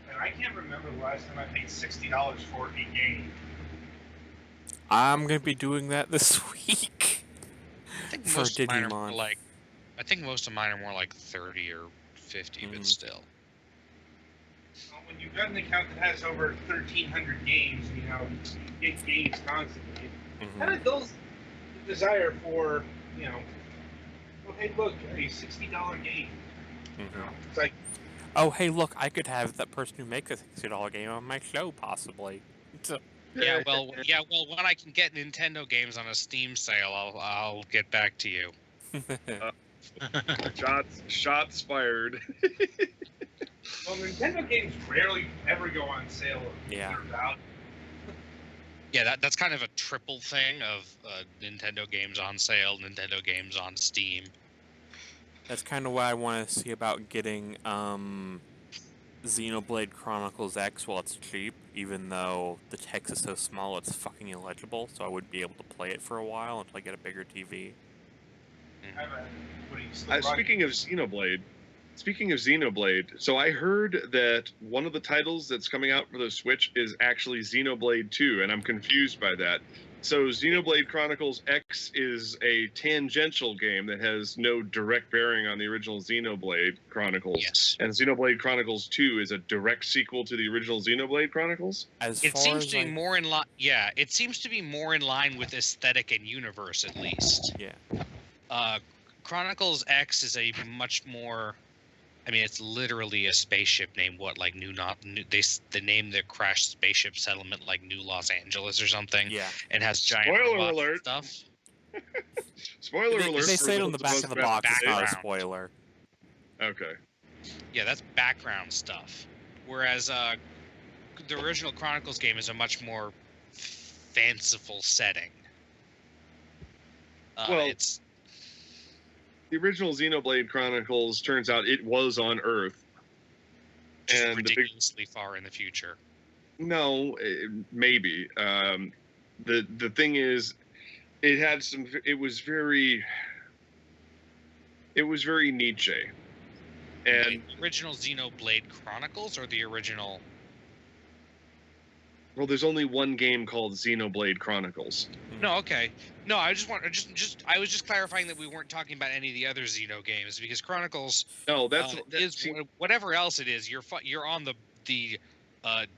And I can't remember the last time I paid $60 for a game. I'm gonna be doing that this week. I think for most of mine are Digimon. more like, I think most of mine are more like 30 or 50, but still. Well, when you've got an account that has over 1,300 games, you get games constantly. Kind of builds the desire for, oh, hey, look, a $60 game. It's like, oh, hey, look, I could have that person who makes a $60 game on my show, possibly. Yeah, well, when I can get Nintendo games on a Steam sale, I'll get back to you. Shots fired. Well, Nintendo games rarely ever go on sale. Yeah. Yeah, that's kind of a triple thing of Nintendo games on sale, Nintendo games on Steam. That's kind of what I want to see about getting Xenoblade Chronicles X while it's cheap, even though the text is so small it's fucking illegible, so I wouldn't be able to play it for a while until I get a bigger TV. What are you still running? Speaking of Xenoblade, so I heard that one of the titles that's coming out for the Switch is actually Xenoblade 2, and I'm confused by that. So Xenoblade Chronicles X is a tangential game that has no direct bearing on the original Xenoblade Chronicles. Yes. And Xenoblade Chronicles 2 is a direct sequel to the original Xenoblade Chronicles? It seems to be more in line. Yeah, it seems to be more in line with aesthetic and universe, at least. Yeah. Chronicles X is a much more. I mean, it's literally a spaceship named what, like they name the crashed spaceship settlement like New Los Angeles or something. Yeah. And has giant Spoiler robots alert. and stuff. Spoiler alert. If they say it on the back of the box, it's not a background. spoiler. Okay. Yeah, that's background stuff. Whereas the original Chronicles game is a much more fanciful setting. Well, it's the original Xenoblade Chronicles turns out it was on Earth. just And ridiculously far in the future. No, maybe. The thing is, it had some. It was very Nietzsche, and The original Xenoblade Chronicles or the original? well, there's only one game called Xenoblade Chronicles. No, okay. No, I just want I was just clarifying that we weren't talking about any of the other Xeno games because Chronicles No, that's is whatever else it is. You're on the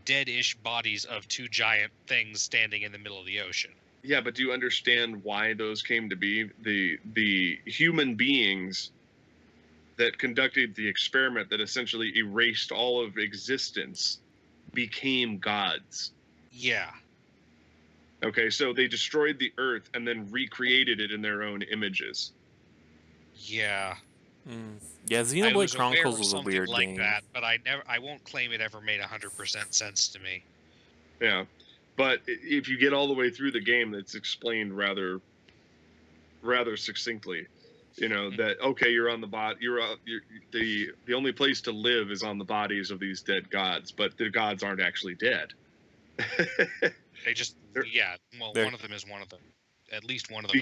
dead-ish bodies of two giant things standing in the middle of the ocean. yeah. But do you understand why those came to be? The human beings that conducted the experiment that essentially erased all of existence became gods. Yeah. Okay, so they destroyed the Earth and then recreated it in their own images. Yeah. Yeah, I was Xenoblade aware Chronicles of was a something weird like game. that, but I won't claim it ever made 100% sense to me. Yeah, but if you get all the way through the game, it's explained rather succinctly. You know that okay, you're on the the only place to live is on the bodies of these dead gods, but the gods aren't actually dead. They just They're- one of them is one of them. At least one of them.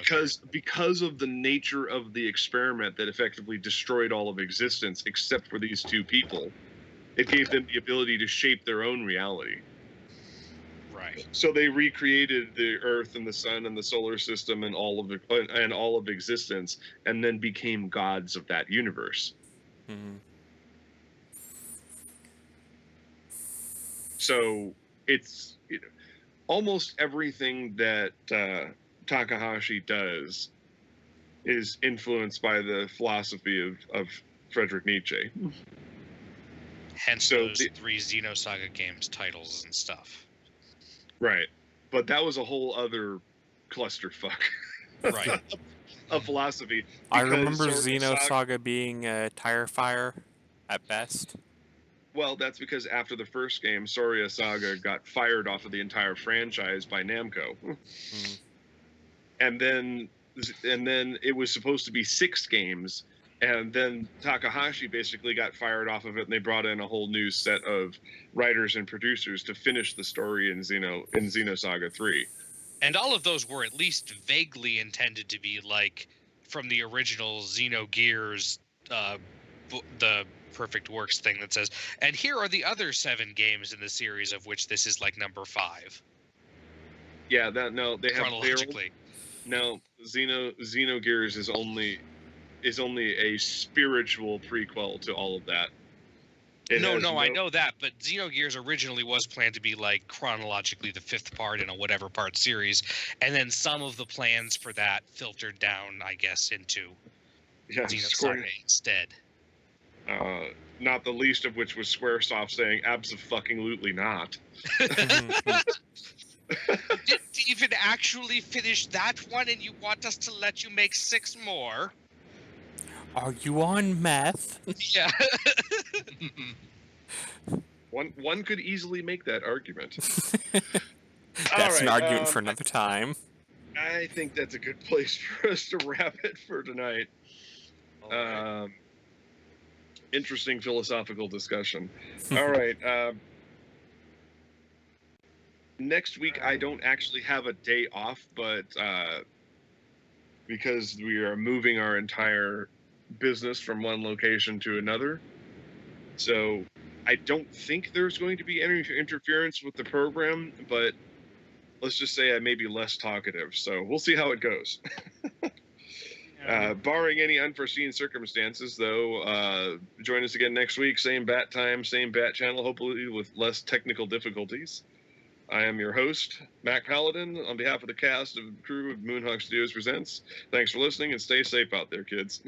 because of the nature of the experiment that effectively destroyed all of existence except for these two people, it gave them the ability to shape their own reality. Right. So they recreated the Earth and the Sun and the solar system and all of existence, and then became gods of that universe. Mhm. So it's almost everything that Takahashi does is influenced by the philosophy of Friedrich Nietzsche. Hence So those 3 Xenosaga games titles and stuff. Right. But that was a whole other clusterfuck Right. of philosophy. I because remember Sword and Xenosaga being a tire fire at best. Well, that's because after the first game, Soria Saga got fired off of the entire franchise by Namco. And then it was supposed to be 6 games, and then Takahashi basically got fired off of it, and they brought in a whole new set of writers and producers to finish the story in Xenosaga 3. And all of those were at least vaguely intended to be like from the original Xenogears, the Perfect Works thing that says, and here are the other 7 games in the series of which this is like number 5. Yeah, chronologically. Xenogears is only a spiritual prequel to all of that. I know that, but Xenogears originally was planned to be like chronologically the 5th part in a whatever part series, and then some of the plans for that filtered down, I guess, into Xenosaga instead. Not the least of which was Squaresoft saying abso-fucking-lutely not. You didn't even actually finish that one, and you want us to let you make 6 more? Are you on meth? Yeah. One could easily make that argument. That's an argument for another time. I think that's a good place for us to wrap it for tonight. All right. interesting philosophical discussion. All right. Next week, I don't actually have a day off, but because we are moving our entire business from one location to another. So I don't think there's going to be any interference with the program, but let's just say I may be less talkative. So we'll see how it goes. Barring any unforeseen circumstances, though, join us again next week. Same bat time, same bat channel, hopefully with less technical difficulties. I am your host, Mac Paladin, on behalf of the cast of the crew of Moonhawk Studios Presents. Thanks for listening, and stay safe out there, kids.